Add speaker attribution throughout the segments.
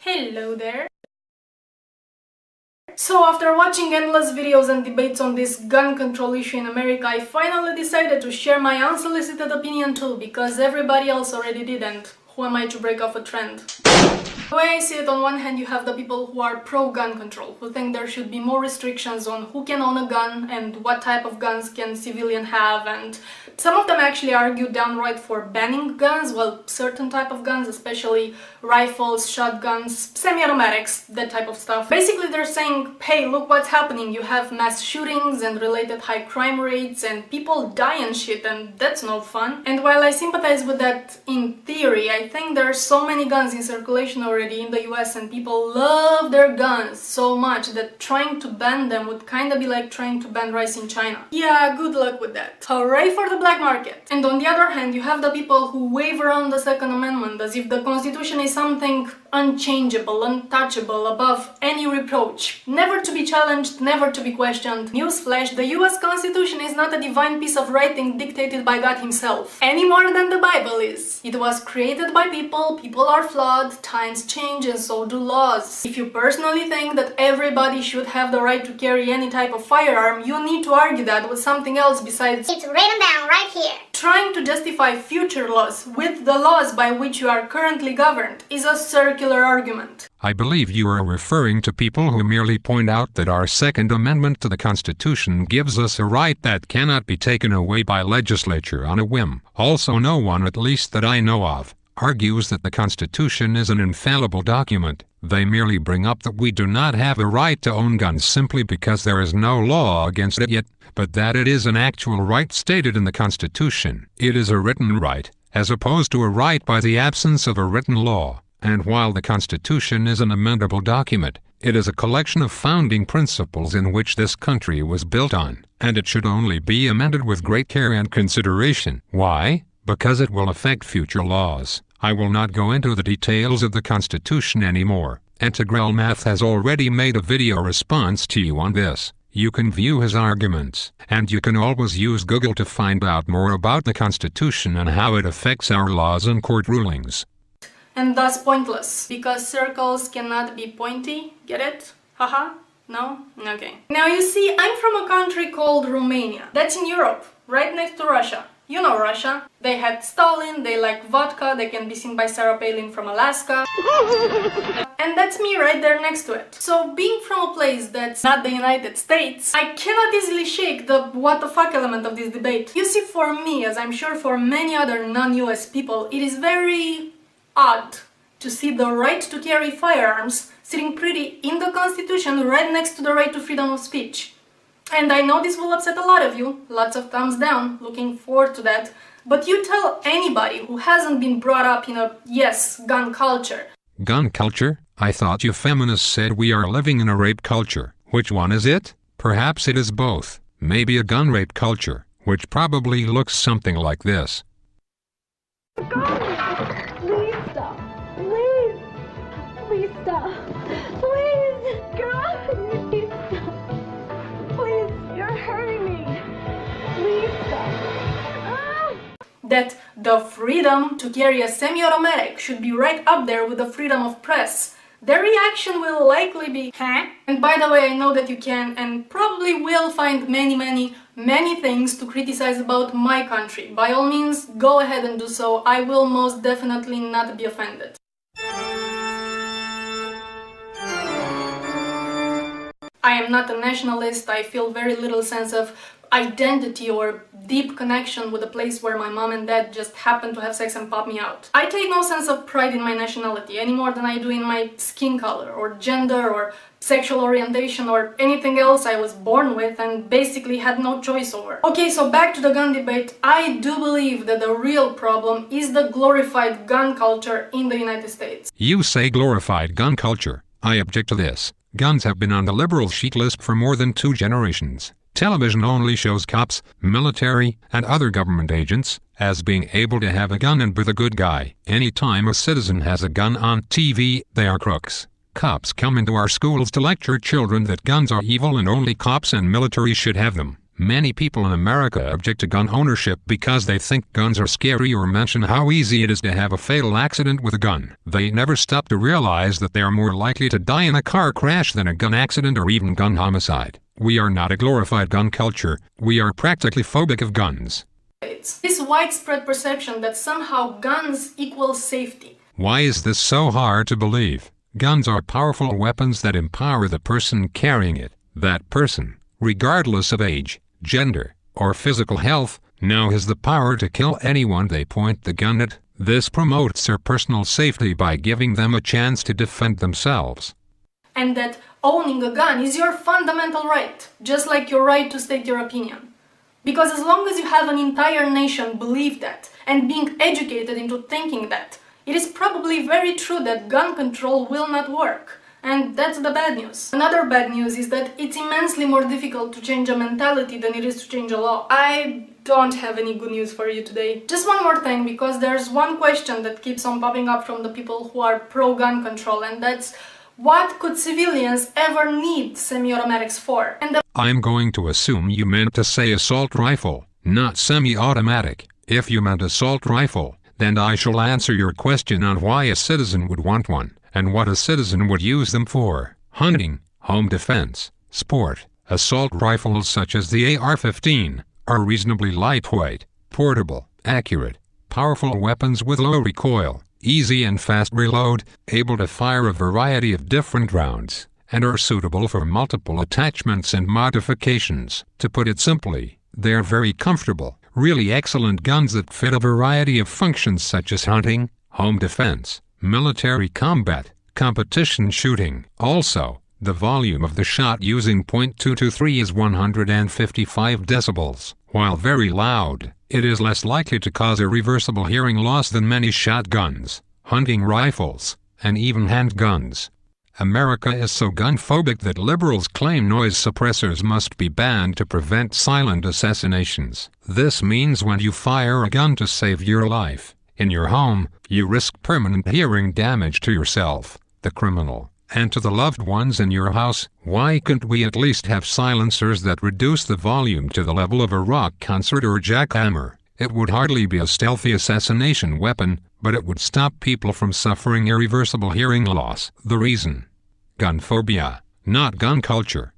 Speaker 1: Hello there! So after watching endless videos and debates on this gun control issue in America, I finally decided to share my unsolicited opinion too, because everybody else already did, and who am I to break off a trend? The way I see it, on one hand you have the people who are pro-gun control, who think there should be more restrictions on who can own a gun and what type of guns can civilian have, and some of them actually argue downright for banning guns, well, certain type of guns, especially rifles, shotguns, semi-automatics, that type of stuff. Basically they're saying, hey, look what's happening, you have mass shootings and related high crime rates and people die and shit, and that's no fun. And while I sympathize with that in theory, I think there are so many guns in circulation already in the US and people love their guns so much that trying to ban them would kinda be like trying to ban rice in China. Yeah, good luck with that. Hooray for the black market! And on the other hand, you have the people who wave around the Second Amendment as if the Constitution is something unchangeable, untouchable, above any reproach, never to be challenged, never to be questioned. Newsflash, the US Constitution is not a divine piece of writing dictated by God himself, any more than the Bible is. It was created by people, people are flawed, times change and so do laws. If you personally think that everybody should have the right to carry any type of firearm, you need to argue that with something else besides
Speaker 2: it's written down right here.
Speaker 1: Trying to justify future laws with the laws by which you are currently governed is a circular argument.
Speaker 3: I believe you are referring to people who merely point out that our Second Amendment to the Constitution gives us a right that cannot be taken away by legislature on a whim. Also, no one, at least that I know of, argues that the Constitution is an infallible document. They merely bring up that we do not have a right to own guns simply because there is no law against it yet, but that it is an actual right stated in the Constitution. It is a written right, as opposed to a right by the absence of a written law. And while the Constitution is an amendable document, it is a collection of founding principles in which this country was built on, and it should only be amended with great care and consideration. Why? Because it will affect future laws. I will not go into the details of the Constitution anymore. Integral Math has already made a video response to you on this. You can view his arguments, and you can always use Google to find out more about the Constitution and how it affects our laws and court rulings.
Speaker 1: And thus pointless, because circles cannot be pointy, get it? Haha? No? Okay. Now you see, I'm from a country called Romania. That's in Europe, right next to Russia. You know Russia. They had Stalin, they like vodka, they can be seen by Sarah Palin from Alaska. And that's me right there next to it. So being from a place that's not the United States, I cannot easily shake the what the fuck element of this debate. You see, for me, as I'm sure for many other non-US people, it is very odd to see the right to carry firearms sitting pretty in the Constitution right next to the right to freedom of speech. And I know this will upset a lot of you, lots of thumbs down, looking forward to that, but you tell anybody who hasn't been brought up in a, yes, gun culture.
Speaker 3: Gun culture? I thought you feminists said we are living in a rape culture. Which one is it? Perhaps it is both. Maybe a gun rape culture, which probably looks something like this.
Speaker 4: Please stop. Please. Please stop. Please. God. Please stop. Please. You're hurting me. Please stop.
Speaker 1: That the freedom to carry a semi-automatic should be right up there with the freedom of press. Their reaction will likely be, huh? And by the way, I know that you can and probably will find many things to criticize about my country. By all means, go ahead and do so. I will most definitely not be offended. I am not a nationalist. I feel very little sense of identity or deep connection with a place where my mom and dad just happen to have sex and pop me out. I take no sense of pride in my nationality any more than I do in my skin color or gender or sexual orientation or anything else I was born with and basically had no choice over. Okay, so back to the gun debate. I do believe that the real problem is the glorified gun culture in the United States.
Speaker 3: You say glorified gun culture. I object to this. Guns have been on the liberal sheet list for more than 2 generations. Television only shows cops, military, and other government agents as being able to have a gun and be the good guy. Anytime a citizen has a gun on TV, they are crooks. Cops come into our schools to lecture children that guns are evil and only cops and military should have them. Many people in America object to gun ownership because they think guns are scary or mention how easy it is to have a fatal accident with a gun. They never stop to realize that they are more likely to die in a car crash than a gun accident or even gun homicide. We are not a glorified gun culture, we are practically phobic of guns.
Speaker 1: It's this widespread perception that somehow guns equal safety.
Speaker 3: Why is this so hard to believe? Guns are powerful weapons that empower the person carrying it. That person, regardless of age, gender, or physical health, now has the power to kill anyone they point the gun at. This promotes their personal safety by giving them a chance to defend themselves.
Speaker 1: And that owning a gun is your fundamental right, just like your right to state your opinion. Because as long as you have an entire nation believe that, and being educated into thinking that, it is probably very true that gun control will not work. And that's the bad news. Another bad news is that it's immensely more difficult to change a mentality than it is to change a law. I don't have any good news for you today. Just one more thing, because there's one question that keeps on popping up from the people who are pro-gun control, and that's, what could civilians ever need semi-automatics for? And
Speaker 3: I'm going to assume you meant to say assault rifle, not semi-automatic. If you meant assault rifle, then I shall answer your question on why a citizen would want one, and what a citizen would use them for. Hunting, home defense, sport. Assault rifles such as the AR-15 are reasonably lightweight, portable, accurate, powerful weapons with low recoil, easy and fast reload, able to fire a variety of different rounds, and are suitable for multiple attachments and modifications. To put it simply, they're very comfortable, really excellent guns that fit a variety of functions such as hunting, home defense, military combat, competition shooting. Also, the volume of the shot using .223 is 155 decibels. While very loud, it is less likely to cause irreversible hearing loss than many shotguns, hunting rifles, and even handguns. America is so gun-phobic that liberals claim noise suppressors must be banned to prevent silent assassinations. This means when you fire a gun to save your life in your home, you risk permanent hearing damage to yourself, the criminal, and to the loved ones in your house. Why can't we at least have silencers that reduce the volume to the level of a rock concert or jackhammer? It would hardly be a stealthy assassination weapon, but it would stop people from suffering irreversible hearing loss. The reason? Gun phobia, not gun culture.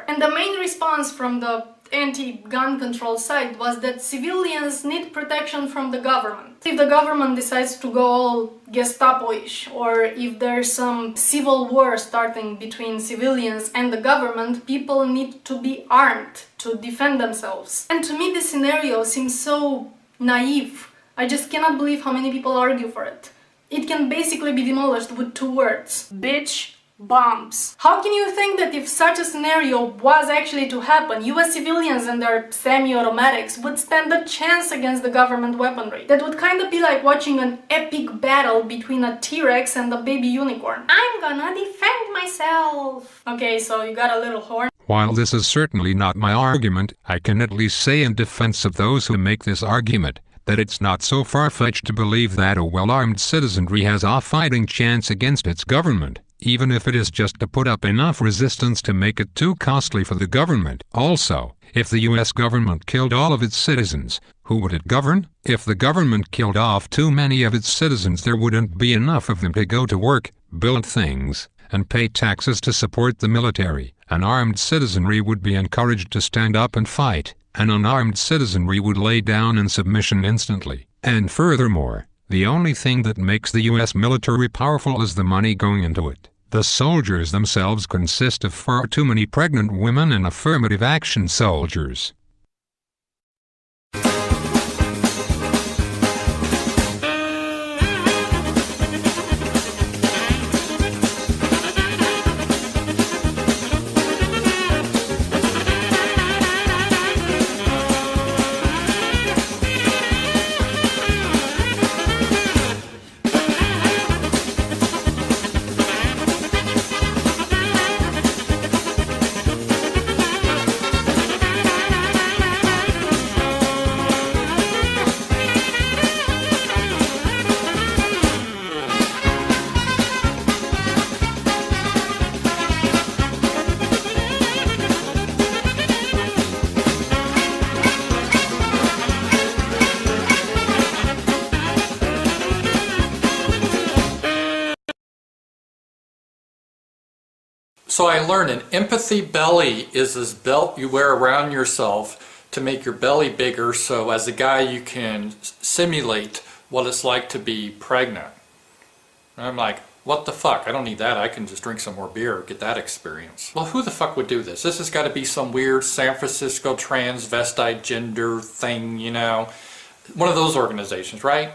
Speaker 1: And the main response from the anti-gun control side was that civilians need protection from the government. If the government decides to go all Gestapo-ish, or if there's some civil war starting between civilians and the government, people need to be armed to defend themselves. And to me this scenario seems so naive. I just cannot believe how many people argue for it. It can basically be demolished with two words: bitch, bombs. How can you think that if such a scenario was actually to happen, US civilians and their semi-automatics would stand a chance against the government weaponry? That would kind of be like watching an epic battle between a T-Rex and a baby unicorn. I'm gonna defend myself. Okay, so you got a little horn.
Speaker 3: While this is certainly not my argument, I can at least say in defense of those who make this argument, that it's not so far-fetched to believe that a well-armed citizenry has a fighting chance against its government, even if it is just to put up enough resistance to make it too costly for the government. Also, if the US government killed all of its citizens, who would it govern? If the government killed off too many of its citizens, there wouldn't be enough of them to go to work, build things, and pay taxes to support the military. An armed citizenry would be encouraged to stand up and fight. An unarmed citizenry would lay down in submission instantly. And furthermore, the only thing that makes the US military powerful is the money going into it. The soldiers themselves consist of far too many pregnant women and affirmative action soldiers.
Speaker 2: So I learned an empathy belly is this belt you wear around yourself to make your belly bigger, so as a guy you can simulate what it's like to be pregnant. And I'm like, what the fuck? I don't need that. I can just drink some more beer, get that experience. Well, who the fuck would do this? This has got to be some weird San Francisco transvestite gender thing, you know. One of those organizations, right?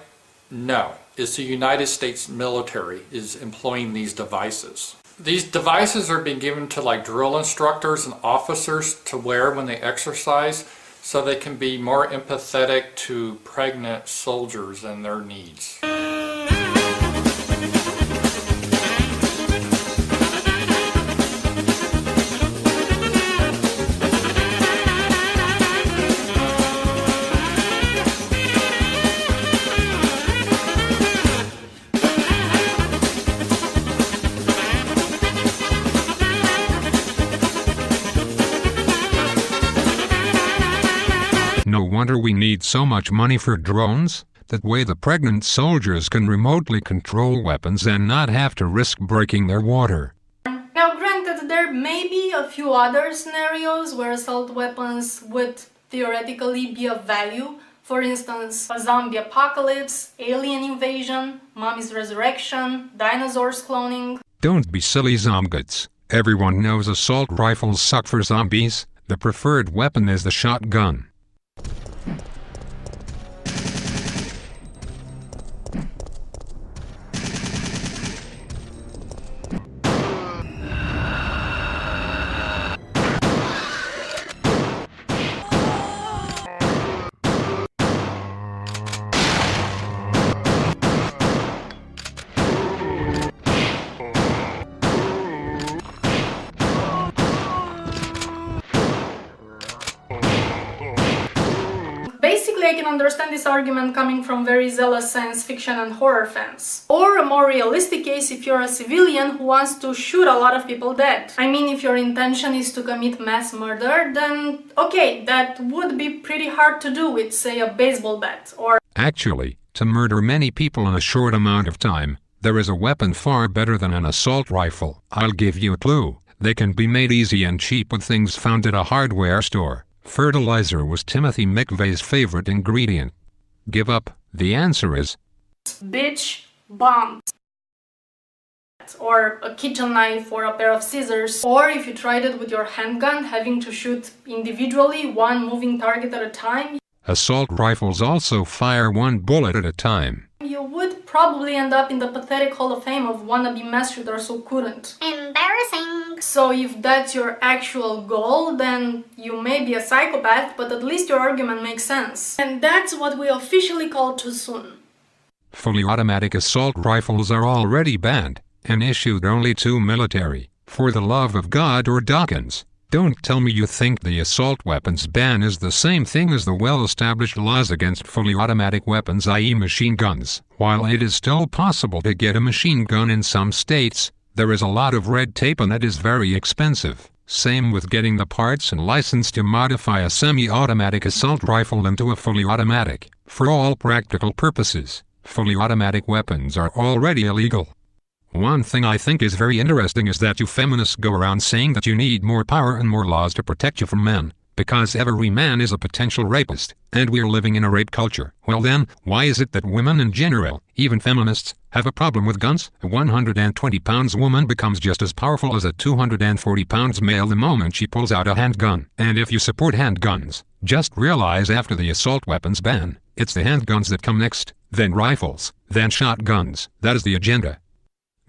Speaker 2: No. It's the United States military is employing these devices. These devices are being given to like drill instructors and officers to wear when they exercise so they can be more empathetic to pregnant soldiers and their needs.
Speaker 3: No wonder we need so much money for drones. That way the pregnant soldiers can remotely control weapons and not have to risk breaking their water.
Speaker 1: Now granted, there may be a few other scenarios where assault weapons would theoretically be of value. For instance, a zombie apocalypse, alien invasion, mommy's resurrection, dinosaurs cloning.
Speaker 3: Don't be silly, ZOMGitschriss. Everyone knows assault rifles suck for zombies. The preferred weapon is the shotgun.
Speaker 1: Basically, I can understand this argument coming from very zealous science fiction and horror fans. Or a more realistic case if you're a civilian who wants to shoot a lot of people dead. I mean, if your intention is to commit mass murder, then okay, that would be pretty hard to do with, say, a baseball bat or...
Speaker 3: Actually, to murder many people in a short amount of time, there is a weapon far better than an assault rifle. I'll give you a clue. They can be made easy and cheap with things found at a hardware store. Fertilizer was Timothy McVeigh's favorite ingredient. Give up. The answer is...
Speaker 1: bitch bombs. Or a kitchen knife or a pair of scissors. Or if you tried it with your handgun, having to shoot individually one moving target at a time.
Speaker 3: Assault rifles also fire one bullet at a time.
Speaker 1: You would probably end up in the pathetic Hall of Fame of wannabe mass shooters who couldn't.
Speaker 4: Embarrassing.
Speaker 1: So if that's your actual goal, then you may be a psychopath, but at least your argument makes sense. And that's what we officially call too soon.
Speaker 3: Fully automatic assault rifles are already banned, and issued only to military. For the love of God or Dawkins, don't tell me you think the assault weapons ban is the same thing as the well-established laws against fully automatic weapons, i.e. machine guns. While it is still possible to get a machine gun in some states, there is a lot of red tape and that is very expensive. Same with getting the parts and license to modify a semi-automatic assault rifle into a fully automatic. For all practical purposes, fully automatic weapons are already illegal. One thing I think is very interesting is that you feminists go around saying that you need more power and more laws to protect you from men, because every man is a potential rapist, and we're living in a rape culture. Well then, why is it that women in general, even feminists, have a problem with guns? A 120-pound woman becomes just as powerful as a 240-pound male the moment she pulls out a handgun. And if you support handguns, just realize after the assault weapons ban, it's the handguns that come next, then rifles, then shotguns. That is the agenda.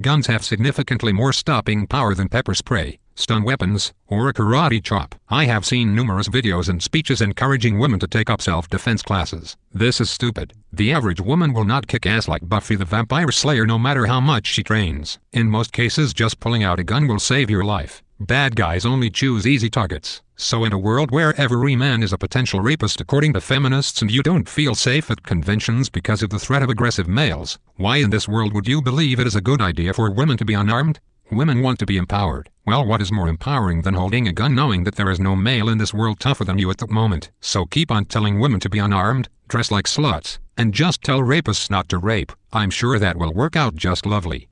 Speaker 3: Guns have significantly more stopping power than pepper spray, stun weapons, or a karate chop. I have seen numerous videos and speeches encouraging women to take up self-defense classes. This is stupid. The average woman will not kick ass like Buffy the Vampire Slayer no matter how much she trains. In most cases, just pulling out a gun will save your life. Bad guys only choose easy targets. So in a world where every man is a potential rapist according to feminists and you don't feel safe at conventions because of the threat of aggressive males, why in this world would you believe it is a good idea for women to be unarmed? Women want to be empowered. Well, what is more empowering than holding a gun knowing that there is no male in this world tougher than you at the moment? So keep on telling women to be unarmed, dress like sluts, and just tell rapists not to rape. I'm sure that will work out just lovely.